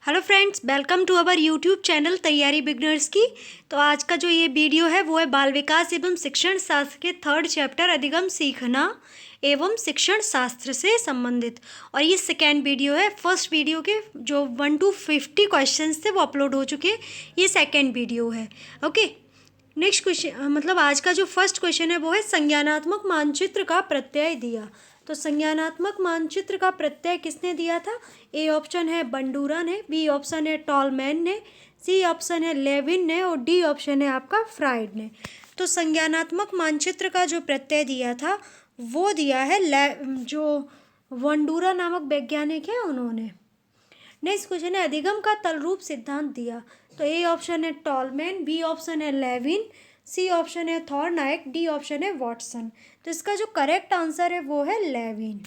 Hello friends, welcome to our YouTube channel तैयारी beginners की। तो आज का जो ये वीडियो है वो है बाल विकास एवं शिक्षण शास्त्र के 3rd चैप्टर अधिगम सीखना एवं शिक्षण शास्त्र से संबंधित। और ये सेकेंड वीडियो है। फर्स्ट वीडियो के जो 1 to 50 क्वेश्चन थे वो अपलोड हो चुके हैं। ये सेकेंड वीडियो है। ओके, नेक्स्ट क्वेश्चन मतलब आज का जो फर्स्ट क्वेश्चन है वो है संज्ञानात्मक मानचित्र का प्रत्यय दिया। तो संज्ञानात्मक मानचित्र का प्रत्यय किसने दिया था? ए ऑप्शन है बंडूरा ने, बी ऑप्शन है टॉलमैन ने, सी ऑप्शन है लेविन ने और डी ऑप्शन है आपका फ्राइड ने। तो संज्ञानात्मक मानचित्र का जो प्रत्यय दिया था वो दिया है जो बंडूरा नामक वैज्ञानिक है उन्होंने। नेक्स्ट क्वेश्चन है अधिगम का तलरूप सिद्धांत दिया। तो ए ऑप्शन है टॉलमैन, बी ऑप्शन है लेविन, सी ऑप्शन है थॉर्नाइक, डी ऑप्शन है वॉटसन। तो इसका जो करेक्ट आंसर है वो है लेविन।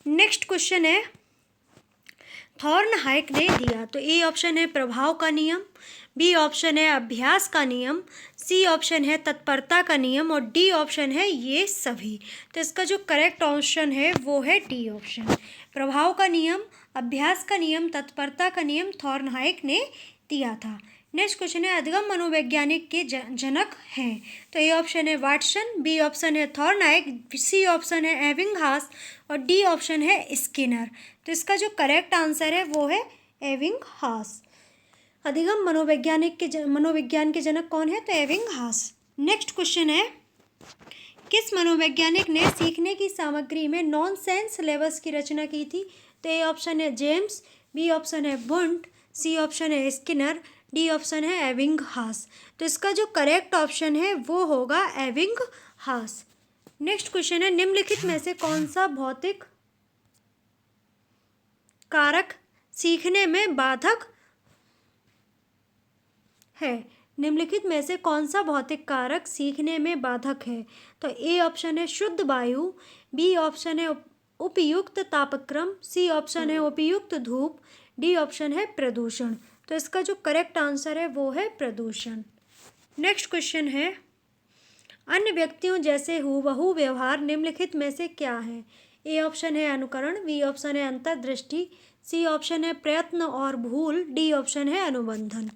नेक्स्ट क्वेश्चन है थॉर्नहाइक ने दिया। तो ए ऑप्शन है प्रभाव का नियम, बी ऑप्शन है अभ्यास का नियम, सी ऑप्शन है तत्परता का नियम और डी ऑप्शन है ये सभी। तो इसका जो करेक्ट ऑप्शन है वो है डी ऑप्शन। प्रभाव का नियम, अभ्यास का नियम, तत्परता का नियम थॉर्नहाइक ने दिया था। नेक्स्ट क्वेश्चन है अधिगम मनोवैज्ञानिक के जनक हैं। तो ए ऑप्शन है वाटसन, बी ऑप्शन है थॉर्नहाइक, सी ऑप्शन है एबिंगहास और डी ऑप्शन है स्किनर। तो इसका जो करेक्ट आंसर है वो है एबिंगहास। अधिगम मनोविज्ञान के जनक कौन है? तो एबिंगहास। नेक्स्ट क्वेश्चन है किस मनोवैज्ञानिक ने सीखने की सामग्री में नॉनसेंस सिलेबस की रचना की थी? तो ए ऑप्शन है जेम्स, बी ऑप्शन है वुंट, सी ऑप्शन है स्किनर, डी ऑप्शन है एबिंगहास। तो इसका जो करेक्ट ऑप्शन है वो होगा एबिंगहास। नेक्स्ट क्वेश्चन है निम्नलिखित में से कौन सा भौतिक कारक सीखने में बाधक है? निम्नलिखित में से कौन सा भौतिक कारक सीखने में बाधक है? तो ए ऑप्शन है शुद्ध वायु, बी ऑप्शन है उपयुक्त तापक्रम, सी ऑप्शन है उपयुक्त धूप, डी ऑप्शन है प्रदूषण। तो इसका जो करेक्ट आंसर है वो है प्रदूषण। नेक्स्ट क्वेश्चन है अन्य व्यक्तियों जैसे हूबहू व्यवहार निम्नलिखित में से क्या है? ए ऑप्शन है अनुकरण, बी ऑप्शन है अंतर्दृष्टि, सी ऑप्शन है प्रयत्न और भूल, डी ऑप्शन है अनुबंधन।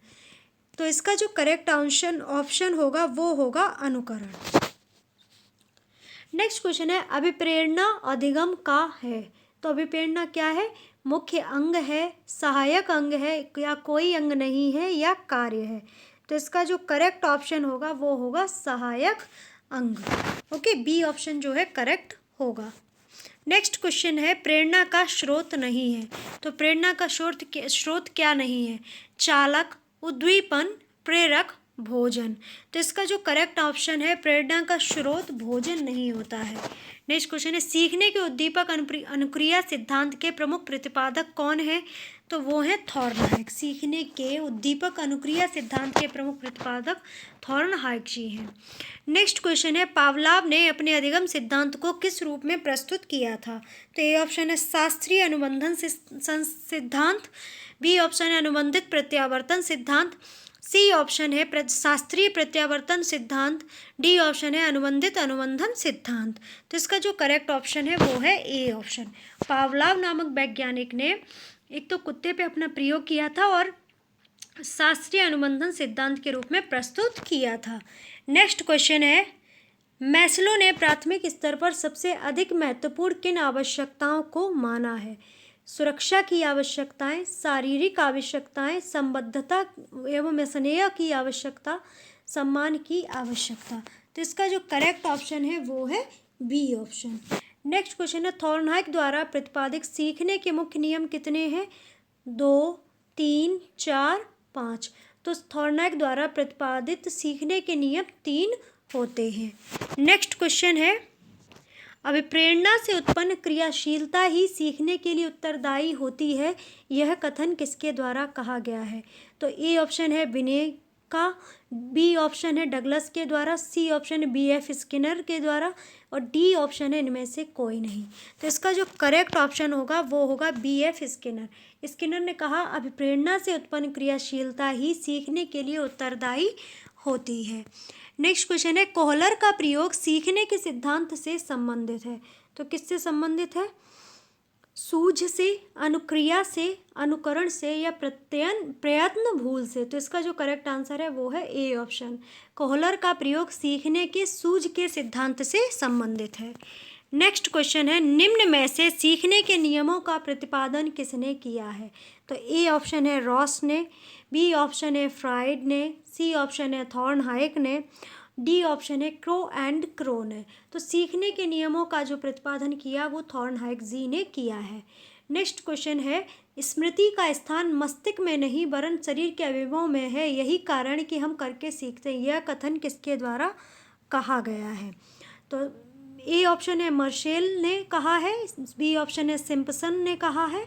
तो इसका जो करेक्ट ऑप्शन होगा वो होगा अनुकरण। नेक्स्ट क्वेश्चन है अभिप्रेरणा अधिगम का है। तो अभिप्रेरणा क्या है? मुख्य अंग है, सहायक अंग है या कोई अंग नहीं है या कार्य है? तो इसका जो करेक्ट ऑप्शन होगा वो होगा सहायक अंग। ओके, बी ऑप्शन जो है करेक्ट होगा। नेक्स्ट क्वेश्चन है प्रेरणा का स्रोत नहीं है। तो प्रेरणा का स्रोत क्या नहीं है? चालक, उद्दीपन, प्रेरक, भोजन। तो इसका जो करेक्ट ऑप्शन है प्रेरणा का स्रोत भोजन नहीं होता है। नेक्स्ट क्वेश्चन है सीखने के उद्दीपक अनुक्रिया सिद्धांत के प्रमुख प्रतिपादक कौन है? तो वो है थॉर्नहाइक। सीखने के उद्दीपक अनुक्रिया सिद्धांत के प्रमुख प्रतिपादक थॉर्नहाइक जी हैं। नेक्स्ट क्वेश्चन है पावलाव ने अपने अधिगम सिद्धांत को किस रूप में प्रस्तुत किया था? तो ए ऑप्शन है शास्त्रीय अनुबंधन सिद्धांत, बी ऑप्शन है अनुबंधित प्रत्यावर्तन सिद्धांत, सी ऑप्शन है शास्त्रीय प्रत्यावर्तन सिद्धांत, डी ऑप्शन है अनुबंधित अनुबंधन सिद्धांत। तो इसका जो करेक्ट ऑप्शन है वो है ए ऑप्शन। पावलाव नामक वैज्ञानिक ने एक तो कुत्ते पे अपना प्रयोग किया था और शास्त्रीय अनुबंधन सिद्धांत के रूप में प्रस्तुत किया था। नेक्स्ट क्वेश्चन है मैस्लो ने प्राथमिक स्तर पर सबसे अधिक महत्वपूर्ण किन आवश्यकताओं को माना है? सुरक्षा की आवश्यकताएं, शारीरिक आवश्यकताएं, संबद्धता एवं स्नेह की आवश्यकता, सम्मान की आवश्यकता। तो इसका जो करेक्ट ऑप्शन है वो है बी ऑप्शन। नेक्स्ट क्वेश्चन है थॉर्नहाइक द्वारा प्रतिपादित सीखने के मुख्य नियम कितने हैं? 2, 3, 4, 5। तो थॉर्नहाइक द्वारा प्रतिपादित सीखने के नियम 3 होते हैं। नेक्स्ट क्वेश्चन है अभिप्रेरणा से उत्पन्न क्रियाशीलता ही सीखने के लिए उत्तरदायी होती है, यह कथन किसके द्वारा कहा गया है? तो ए ऑप्शन है विने का, बी ऑप्शन है डगलस के द्वारा, सी ऑप्शन है B.F. स्किनर के द्वारा और डी ऑप्शन है इनमें से कोई नहीं। तो इसका जो करेक्ट ऑप्शन होगा वो होगा B.F. स्किनर। स्किनर ने कहा अभिप्रेरणा से उत्पन्न क्रियाशीलता ही सीखने के लिए उत्तरदायी होती है। नेक्स्ट क्वेश्चन है कोहलर का प्रयोग सीखने के सिद्धांत से संबंधित है। तो किससे संबंधित है? सूझ से, अनुक्रिया से, अनुकरण से या प्रयत्न भूल से। तो इसका जो करेक्ट आंसर है वो है ए ऑप्शन। कोहलर का प्रयोग सीखने के सूझ के सिद्धांत से संबंधित है। नेक्स्ट क्वेश्चन है, निम्न में से सीखने के नियमों का प्रतिपादन किसने किया है? तो ए ऑप्शन है रॉस ने, बी ऑप्शन है फ्राइड ने, सी ऑप्शन है थॉर्नहाइक ने, डी ऑप्शन है क्रो ने। तो सीखने के नियमों का जो प्रतिपादन किया वो थॉर्नहाइक जी ने किया है। नेक्स्ट क्वेश्चन है, स्मृति का स्थान मस्तिष्क में नहीं वरन शरीर के अवयवों में है, यही कारण कि हम करके सीखते हैं। यह कथन किसके द्वारा कहा गया है? तो ए ऑप्शन है मर्शेल ने कहा है, बी ऑप्शन है सिम्पसन ने कहा है,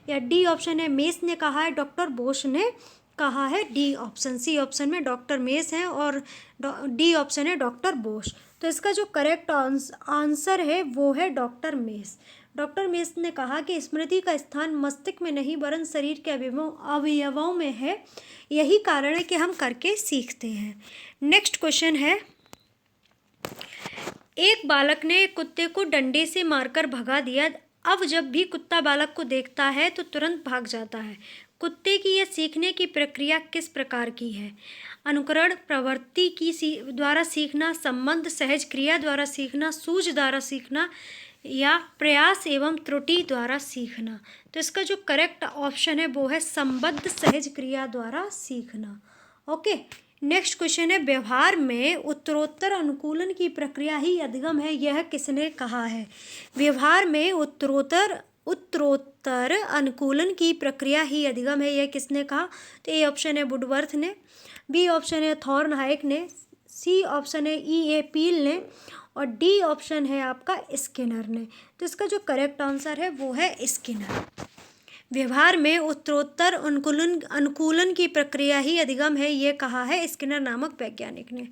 या डी ऑप्शन है मेस ने कहा है, डॉक्टर बोश ने कहा है डी ऑप्शन। सी ऑप्शन में डॉक्टर मेस है और डी ऑप्शन है डॉक्टर बोश। तो इसका जो करेक्ट आंसर है वो है डॉक्टर मेस। डॉक्टर मेस ने कहा कि स्मृति का स्थान मस्तिष्क में नहीं वरन शरीर के अवयवों में है, यही कारण है कि हम करके सीखते हैं। नेक्स्ट क्वेश्चन है, एक बालक ने एक कुत्ते को डंडे से मारकर भगा दिया। अब जब भी कुत्ता बालक को देखता है तो तुरंत भाग जाता है। कुत्ते की यह सीखने की प्रक्रिया किस प्रकार की है? अनुकरण, प्रवृत्ति की द्वारा सीखना, संबंध, सहज क्रिया द्वारा सीखना, सूझ द्वारा सीखना या प्रयास एवं त्रुटि द्वारा सीखना। तो इसका जो करेक्ट ऑप्शन है वो है संबद्ध सहज क्रिया द्वारा सीखना। ओके। नेक्स्ट क्वेश्चन है, व्यवहार में उत्तरोत्तर अनुकूलन की प्रक्रिया ही अधिगम है, यह किसने कहा है? व्यवहार में उत्तरोत्तर अनुकूलन की प्रक्रिया ही अधिगम है, यह किसने कहा? तो ए ऑप्शन है वुडवर्थ ने, बी ऑप्शन है थॉर्नहाइक ने, सी ऑप्शन है E.A. पील ने और डी ऑप्शन है आपका स्किनर ने। तो इसका जो करेक्ट आंसर है वो है स्किनर। व्यवहार में उत्तरोत्तर अनुकूलन की प्रक्रिया ही अधिगम है, ये कहा है स्किनर नामक वैज्ञानिक ने।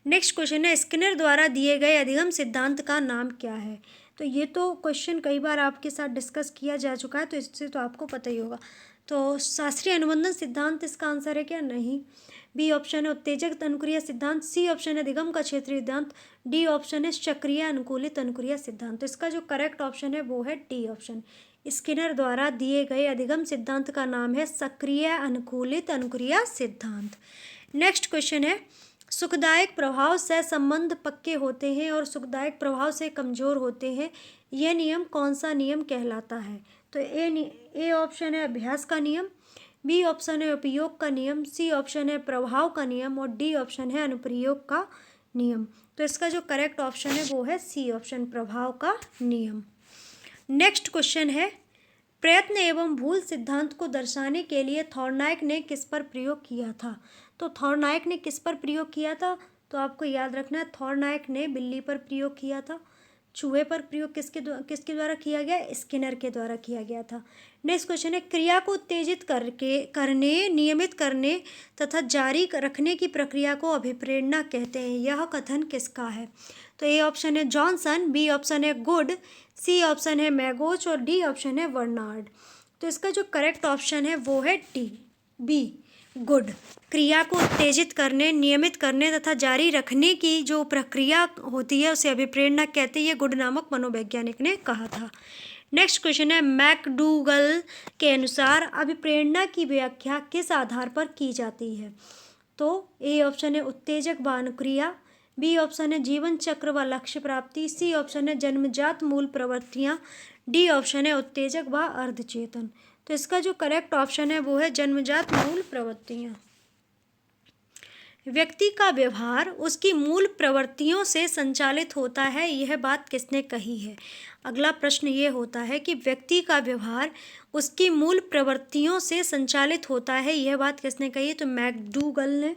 नेक्स्ट क्वेश्चन है, स्किनर द्वारा दिए गए अधिगम सिद्धांत का नाम क्या है? तो ये तो क्वेश्चन कई बार आपके साथ डिस्कस किया जा चुका है, तो इससे तो आपको पता ही होगा। तो शास्त्रीय अनुबंधन सिद्धांत इसका आंसर है क्या? नहीं। बी ऑप्शन है उत्तेजक अनुक्रिया सिद्धांत, सी ऑप्शन है अधिगम का क्षेत्रीय सिद्धांत, डी ऑप्शन है चक्रीय अनुकूलित अनुक्रिया सिद्धांत। तो इसका जो करेक्ट ऑप्शन है वो है डी ऑप्शन। स्किनर द्वारा दिए गए अधिगम सिद्धांत का नाम है सक्रिय अनुकूलित अनुक्रिया सिद्धांत। नेक्स्ट क्वेश्चन है, सुखदायक प्रभाव से संबंध पक्के होते हैं और सुखदायक प्रभाव से कमजोर होते हैं, यह नियम कौन सा नियम कहलाता है? तो ए ऑप्शन है अभ्यास का नियम, बी ऑप्शन है उपयोग का नियम, सी ऑप्शन है प्रभाव का नियम और डी ऑप्शन है अनुप्रयोग का नियम। तो इसका जो करेक्ट ऑप्शन है वो है सी ऑप्शन, प्रभाव का नियम। नेक्स्ट क्वेश्चन है, प्रयत्न एवं भूल सिद्धांत को दर्शाने के लिए थॉर्नहाइक ने किस पर प्रयोग किया था? तो थॉर्नहाइक ने किस पर प्रयोग किया था? तो आपको याद रखना है, थॉर्नहाइक ने बिल्ली पर प्रयोग किया था। चूहे पर प्रयोग किसके द्वारा किया गया? स्किनर के द्वारा किया गया था। नेक्स्ट क्वेश्चन है, क्रिया को उत्तेजित करने, नियमित करने तथा जारी रखने की प्रक्रिया को अभिप्रेरणा कहते हैं, यह कथन किसका है? तो ए ऑप्शन है जॉनसन, बी ऑप्शन है गुड, सी ऑप्शन है मैगोच और डी ऑप्शन है वर्नार्ड। तो इसका जो करेक्ट ऑप्शन है वो है डी, बी, गुड। क्रिया को उत्तेजित करने, नियमित करने तथा जारी रखने की जो प्रक्रिया होती है उसे अभिप्रेरणा कहते हैं, ये गुड नामक मनोवैज्ञानिक ने कहा था। नेक्स्ट क्वेश्चन है, मैकडूगल के अनुसार अभिप्रेरणा की व्याख्या किस आधार पर की जाती है? तो ए ऑप्शन है उत्तेजक व अनुक्रिया, बी ऑप्शन है जीवन चक्र व लक्ष्य प्राप्ति, सी ऑप्शन है जन्मजात मूल प्रवृत्तियाँ, डी ऑप्शन है उत्तेजक व अर्धचेतन। तो इसका जो करेक्ट ऑप्शन है वो है जन्मजात मूल प्रवृत्तियाँ। व्यक्ति का व्यवहार उसकी मूल प्रवृत्तियों से संचालित होता है, यह बात किसने कही है? अगला प्रश्न ये होता है कि व्यक्ति का व्यवहार उसकी मूल प्रवृत्तियों से संचालित होता है, यह बात किसने कही है? तो मैकडूगल ने,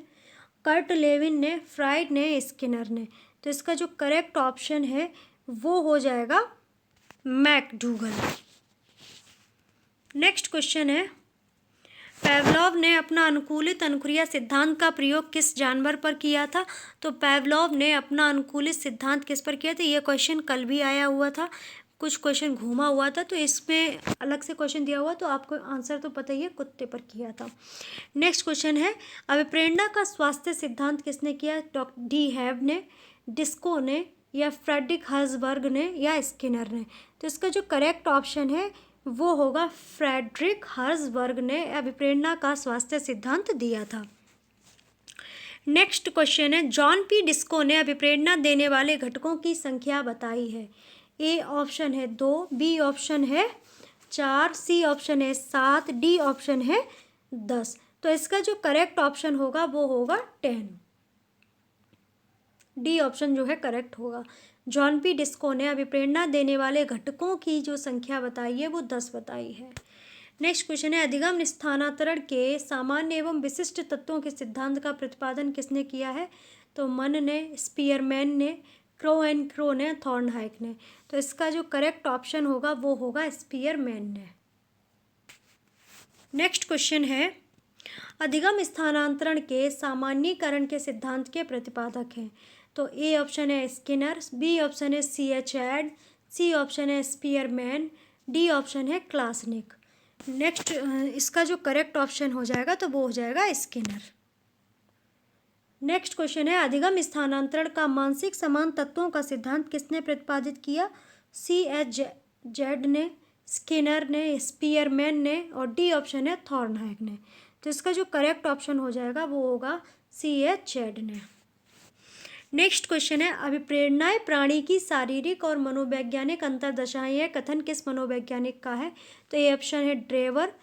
कर्ट लेविन ने, फ्राइड ने, स्किनर ने। तो इसका जो करेक्ट ऑप्शन है वो हो जाएगा मैकडूगल। नेक्स्ट क्वेश्चन है, पावलोव ने अपना अनुकूलित अनुक्रिया सिद्धांत का प्रयोग किस जानवर पर किया था? तो पावलोव ने अपना अनुकूलित सिद्धांत किस पर किया था? ये क्वेश्चन कल भी आया हुआ था, कुछ क्वेश्चन घूमा हुआ था, तो इसमें अलग से क्वेश्चन दिया हुआ, तो आपको आंसर तो पता ही है, कुत्ते पर किया था। नेक्स्ट क्वेश्चन है, अभिप्रेरणा का स्वास्थ्य सिद्धांत किसने किया? डॉक्टर डी हैव ने, डिस्को ने या फ्रेडरिक हर्जबर्ग ने या स्किनर ने। तो इसका जो करेक्ट ऑप्शन है वो होगा फ्रेडरिक हर्ज़बर्ग ने अभिप्रेरणा का स्वास्थ्य सिद्धांत दिया था। नेक्स्ट क्वेश्चन है, जॉन पी डिस्को ने अभिप्रेरणा देने वाले घटकों की संख्या बताई है। ए ऑप्शन है 2, बी ऑप्शन है 4, सी ऑप्शन है 7, डी ऑप्शन है 10। तो इसका जो करेक्ट ऑप्शन होगा वो होगा 10। डी ऑप्शन जो है करेक्ट होगा। जॉन पी डिस्को ने अभिप्रेरणा देने वाले घटकों की जो संख्या बताई है वो 10 बताई है। नेक्स्ट क्वेश्चन है, अधिगम स्थानांतरण के सामान्य एवं विशिष्ट तत्वों के सिद्धांत का प्रतिपादन किसने किया है? तो मन ने, स्पीयरमैन ने, क्रो ने, थॉर्नहाइक ने। तो इसका जो करेक्ट ऑप्शन होगा वो होगा स्पीयरमैन ने। नेक्स्ट क्वेश्चन है, अधिगम स्थानांतरण के सामान्यीकरण के सिद्धांत के प्रतिपादक हैं। तो ए ऑप्शन है स्किनर, बी ऑप्शन है C.H. ऐड, सी ऑप्शन है स्पीयरमैन, डी ऑप्शन है क्लासनिक। नेक्स्ट इसका जो करेक्ट ऑप्शन हो जाएगा तो वो हो जाएगा स्किनर। नेक्स्ट क्वेश्चन है, अधिगम स्थानांतरण का मानसिक समान तत्वों का सिद्धांत किसने प्रतिपादित किया? C.H. जेड ने, स्किनर ने, स्पीयरमैन ने और डी ऑप्शन है थॉर्नहाइक ने। तो इसका जो करेक्ट ऑप्शन हो जाएगा वो होगा C.H. जेड ने। नेक्स्ट क्वेश्चन है, अभिप्रेरणाएं प्राणी की शारीरिक और मनोवैज्ञानिक अंतर्दशाएं यह कथन किस मनोवैज्ञानिक का है? तो ए ऑप्शन है ड्रेवर,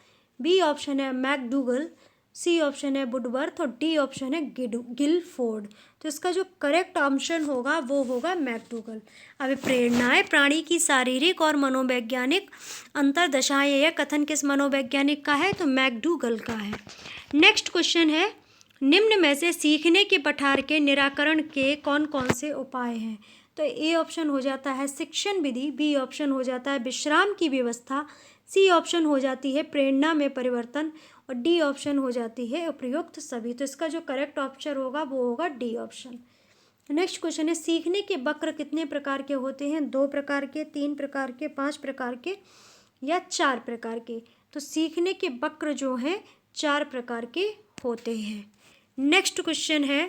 बी ऑप्शन है मैकडूगल, सी ऑप्शन है वुडवर्थ और डी ऑप्शन है गिलफोर्ड। तो इसका जो करेक्ट ऑप्शन होगा वो होगा मैकडूगल। अभिप्रेरणाएं प्राणी की शारीरिक और मनोवैज्ञानिक अंतर्दशाएं यह कथन किस मनोवैज्ञानिक का है? तो मैकडूगल का है। नेक्स्ट क्वेश्चन है, निम्न में से सीखने के पठार के निराकरण के कौन कौन से उपाय हैं? तो ए ऑप्शन हो जाता है शिक्षण विधि, बी ऑप्शन हो जाता है विश्राम की व्यवस्था, सी ऑप्शन हो जाती है प्रेरणा में परिवर्तन और डी ऑप्शन हो जाती है उपयुक्त सभी। तो इसका जो करेक्ट ऑप्शन होगा वो होगा डी ऑप्शन। नेक्स्ट क्वेश्चन है, सीखने के वक्र कितने प्रकार के होते हैं? 2 प्रकार के, 3 प्रकार के, 5 प्रकार के या 4 प्रकार के? तो सीखने के वक्र जो हैं 4 प्रकार के होते हैं। नेक्स्ट क्वेश्चन है,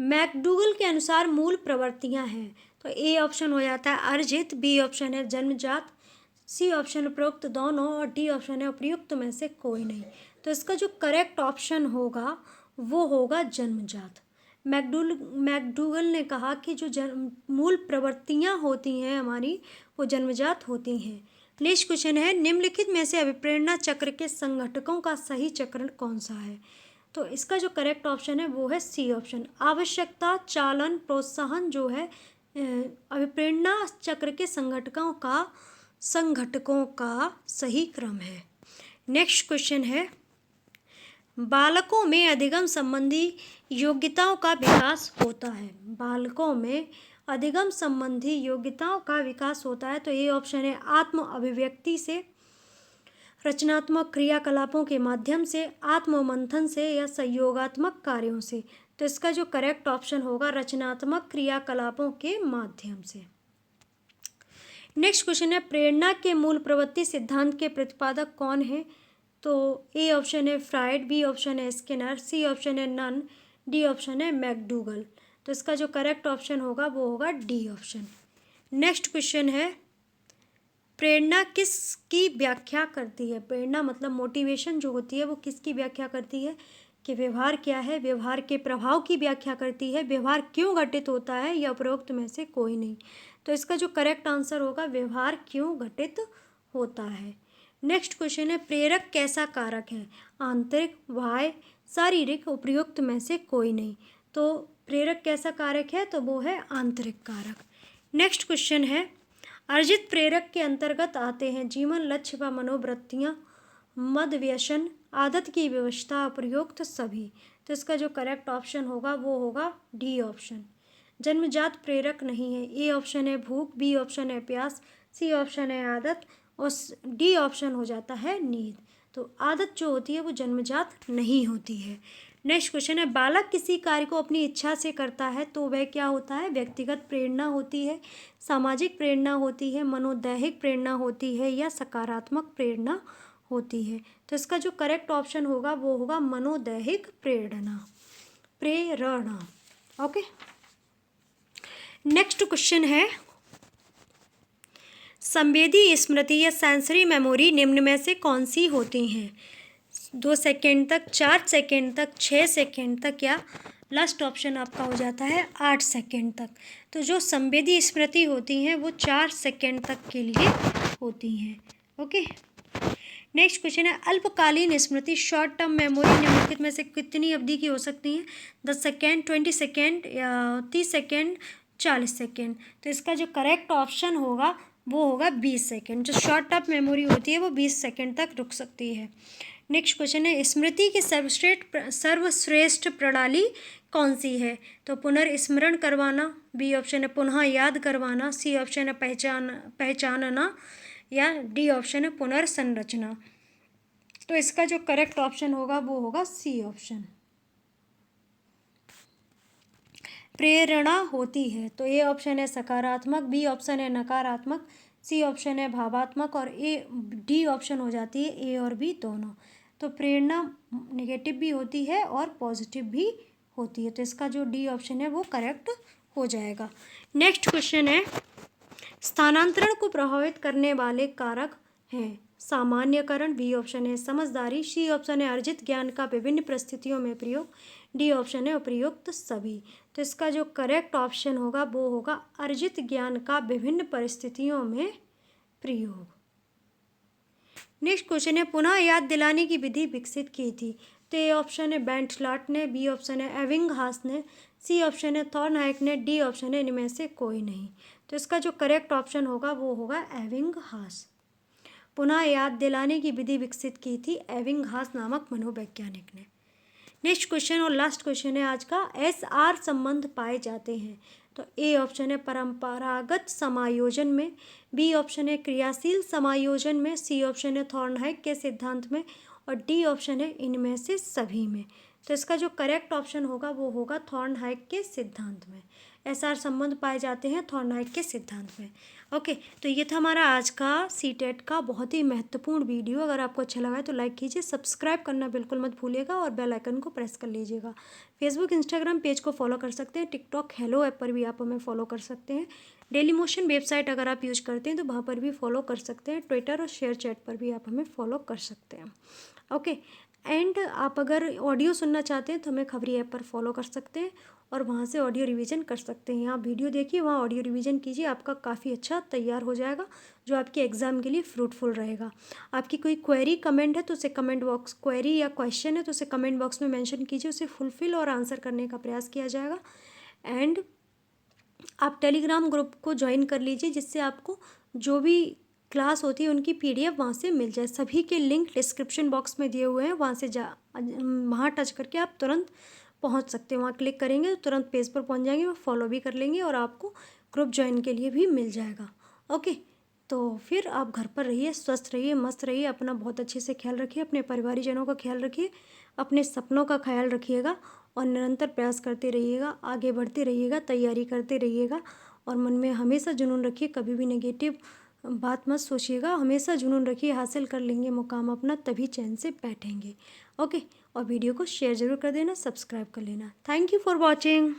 मैकडूगल के अनुसार मूल प्रवृत्तियां हैं। तो ए ऑप्शन हो जाता है अर्जित, बी ऑप्शन है जन्मजात, सी ऑप्शन उपरोक्त दोनों और डी ऑप्शन है उपयुक्त में से कोई नहीं। तो इसका जो करेक्ट ऑप्शन होगा वो होगा जन्मजात। मैकडूगल ने कहा कि जो मूल प्रवृत्तियां होती हैं हमारी वो जन्मजात होती हैं। नेक्स्ट क्वेश्चन है, निम्नलिखित में से अभिप्रेरणा चक्र के संघटकों का सही चक्रण कौन सा है? तो इसका जो करेक्ट ऑप्शन है वो है सी ऑप्शन। आवश्यकता, चालन, प्रोत्साहन जो है अभिप्रेरणा चक्र के संघटकों का सही क्रम है। नेक्स्ट क्वेश्चन है, बालकों में अधिगम संबंधी योग्यताओं का विकास होता है। बालकों में अधिगम संबंधी योग्यताओं का विकास होता है। तो ये ऑप्शन है आत्म अभिव्यक्ति से, रचनात्मक क्रियाकलापों के माध्यम से, आत्ममंथन से या सहयोगात्मक कार्यों से। तो इसका जो करेक्ट ऑप्शन होगा रचनात्मक क्रियाकलापों के माध्यम से। नेक्स्ट क्वेश्चन है, प्रेरणा के मूल प्रवृत्ति सिद्धांत के प्रतिपादक कौन है? तो ए ऑप्शन है फ्राइड, बी ऑप्शन है स्किनर, सी ऑप्शन है नन, डी ऑप्शन है मैकडूगल। तो इसका जो करेक्ट ऑप्शन होगा वो होगा डी ऑप्शन। नेक्स्ट क्वेश्चन है, प्रेरणा किसकी व्याख्या करती है? प्रेरणा मतलब मोटिवेशन जो होती है वो किसकी व्याख्या करती है? कि व्यवहार क्या है, व्यवहार के प्रभाव की व्याख्या करती है, व्यवहार क्यों घटित होता है या उपरोक्त में से कोई नहीं। तो इसका जो करेक्ट आंसर होगा व्यवहार क्यों घटित होता है। नेक्स्ट क्वेश्चन है, प्रेरक कैसा कारक है? आंतरिक, बाह्य, शारीरिक, उपयुक्त में से कोई नहीं। तो प्रेरक कैसा कारक है? तो वो है आंतरिक कारक। नेक्स्ट क्वेश्चन है, अर्जित प्रेरक के अंतर्गत आते हैं जीवन लक्ष्य व मनोवृत्तियाँ, मद व्यसन, आदत की व्यवस्था, प्रयुक्त सभी। तो इसका जो करेक्ट ऑप्शन होगा वो होगा डी ऑप्शन। जन्मजात प्रेरक नहीं है। ए ऑप्शन है भूख, बी ऑप्शन है प्यास, सी ऑप्शन है आदत और डी ऑप्शन हो जाता है नींद। तो आदत जो होती है वो जन्मजात नहीं होती है। नेक्स्ट क्वेश्चन है, बालक किसी कार्य को अपनी इच्छा से करता है तो वह क्या होता है? व्यक्तिगत प्रेरणा होती है, सामाजिक प्रेरणा होती है, मनोदैहिक प्रेरणा होती है या सकारात्मक प्रेरणा होती है। तो इसका जो करेक्ट ऑप्शन होगा वो होगा मनोदैहिक प्रेरणा। ओके। नेक्स्ट क्वेश्चन है, संवेदी स्मृति या सेंसरी मेमोरी निम्न में से कौन सी होती हैं? 2 सेकेंड तक, 4 सेकेंड तक, 6 सेकेंड तक, या लास्ट ऑप्शन आपका हो जाता है 8 सेकेंड तक। तो जो संवेदी स्मृति होती हैं वो 4 सेकेंड तक के लिए होती हैं। ओके, नेक्स्ट क्वेश्चन है अल्पकालीन स्मृति शॉर्ट टर्म मेमोरी निम्नलिखित में से कितनी अवधि की हो सकती है? 10 सेकेंड, 20 सेकेंड, या 30 सेकेंड, 40 सेकेंड। तो इसका जो करेक्ट ऑप्शन होगा वो होगा 20 सेकेंड। जो शॉर्ट टर्म मेमोरी होती है वो 20 सेकेंड तक रुक सकती है। नेक्स्ट क्वेश्चन है स्मृति की सर्वश्रेष्ठ प्रणाली कौन सी है? तो पुनर्स्मरण करवाना, बी ऑप्शन है पुनः याद करवाना, सी ऑप्शन है पहचानना, या डी ऑप्शन है पुनर्संरचना। तो इसका जो करेक्ट ऑप्शन होगा वो होगा सी ऑप्शन। प्रेरणा होती है तो ए ऑप्शन है सकारात्मक, बी ऑप्शन है नकारात्मक, सी ऑप्शन है भावात्मक, और डी ऑप्शन हो जाती है ए और बी दोनों। तो प्रेरणा नेगेटिव भी होती है और पॉजिटिव भी होती है। तो इसका जो डी ऑप्शन है वो करेक्ट हो जाएगा। नेक्स्ट क्वेश्चन है स्थानांतरण को प्रभावित करने वाले कारक हैं सामान्यकरण, बी ऑप्शन है समझदारी, सी ऑप्शन है अर्जित ज्ञान का विभिन्न परिस्थितियों में प्रयोग, डी ऑप्शन है उपयुक्त सभी। तो इसका जो करेक्ट ऑप्शन होगा वो होगा अर्जित ज्ञान का विभिन्न परिस्थितियों में प्रयोग। नेक्स्ट क्वेश्चन है पुनः याद दिलाने की विधि विकसित की थी? तो ए ऑप्शन है बेंटलाट ने, बी ऑप्शन है एबिंगहास ने, सी ऑप्शन है थॉर्नहाइक ने, डी ऑप्शन है इनमें से कोई नहीं। तो इसका जो करेक्ट ऑप्शन होगा वो होगा एबिंगहास। पुनः याद दिलाने की विधि विकसित की थी एबिंगहास नामक मनोवैज्ञानिक ने। नेक्स्ट क्वेश्चन और लास्ट क्वेश्चन है आज का एस आर संबंध पाए जाते हैं? तो ए ऑप्शन है परंपरागत समायोजन में, बी ऑप्शन है क्रियाशील समायोजन में, सी ऑप्शन है थॉर्नहाइक के सिद्धांत में, और डी ऑप्शन है इनमें से सभी में। तो इसका जो करेक्ट ऑप्शन होगा वो होगा थॉर्नहाइक के सिद्धांत में। एसआर संबंध पाए जाते हैं थॉर्नहाइक के सिद्धांत में। ओके, तो ये था हमारा आज का सीटेट का बहुत ही महत्वपूर्ण वीडियो। अगर आपको अच्छा लगा है तो लाइक कीजिए, सब्सक्राइब करना बिल्कुल मत भूलिएगा और बेल आइकन को प्रेस कर लीजिएगा। फेसबुक इंस्टाग्राम पेज को फॉलो कर सकते हैं, टिकटॉक हेलो ऐप पर भी आप हमें फॉलो कर सकते हैं, डेली मोशन वेबसाइट अगर आप यूज करते हैं तो वहाँ पर भी फॉलो कर सकते हैं, ट्विटर और शेयर चैट पर भी आप हमें फॉलो कर सकते हैं। ओके, एंड आप अगर ऑडियो सुनना चाहते हैं तो हमें खबरी ऐप पर फॉलो कर सकते हैं और वहाँ से ऑडियो रिवीजन कर सकते हैं। आप वीडियो देखिए, वहाँ ऑडियो रिवीजन कीजिए, आपका काफ़ी अच्छा तैयार हो जाएगा जो आपके एग्ज़ाम के लिए फ्रूटफुल रहेगा। आपकी कोई क्वेरी कमेंट है तो उसे कमेंट बॉक्स, क्वेरी या क्वेश्चन है तो उसे कमेंट बॉक्स में मेंशन कीजिए, उसे फुलफिल और आंसर करने का प्रयास किया जाएगा। एंड आप टेलीग्राम ग्रुप को ज्वाइन कर लीजिए जिससे आपको जो भी क्लास होती है उनकी पीडीएफ वहाँ से मिल जाए। सभी के लिंक डिस्क्रिप्शन बॉक्स में दिए हुए हैं, वहाँ टच करके आप तुरंत पहुँच सकते हैं। वहाँ क्लिक करेंगे तो तुरंत पेज पर पहुँच जाएंगे, वहाँ फॉलो भी कर लेंगे और आपको ग्रुप ज्वाइन के लिए भी मिल जाएगा। ओके, तो फिर आप घर पर रहिए, स्वस्थ रहिए, मस्त रहिए, अपना बहुत अच्छे से ख्याल रखिए, अपने परिवारजनों का ख्याल रखिए, अपने सपनों का ख्याल रखिएगा और निरंतर प्रयास करते रहिएगा, आगे बढ़ते रहिएगा, तैयारी करते रहिएगा और मन में हमेशा जुनून रखिए, कभी भी नेगेटिव बात मत सोचिएगा, हमेशा जुनून रखिए, हासिल कर लेंगे मुकाम अपना, तभी चैन से बैठेंगे। ओके, और वीडियो को शेयर ज़रूर कर देना, सब्सक्राइब कर लेना। Thank you for watching.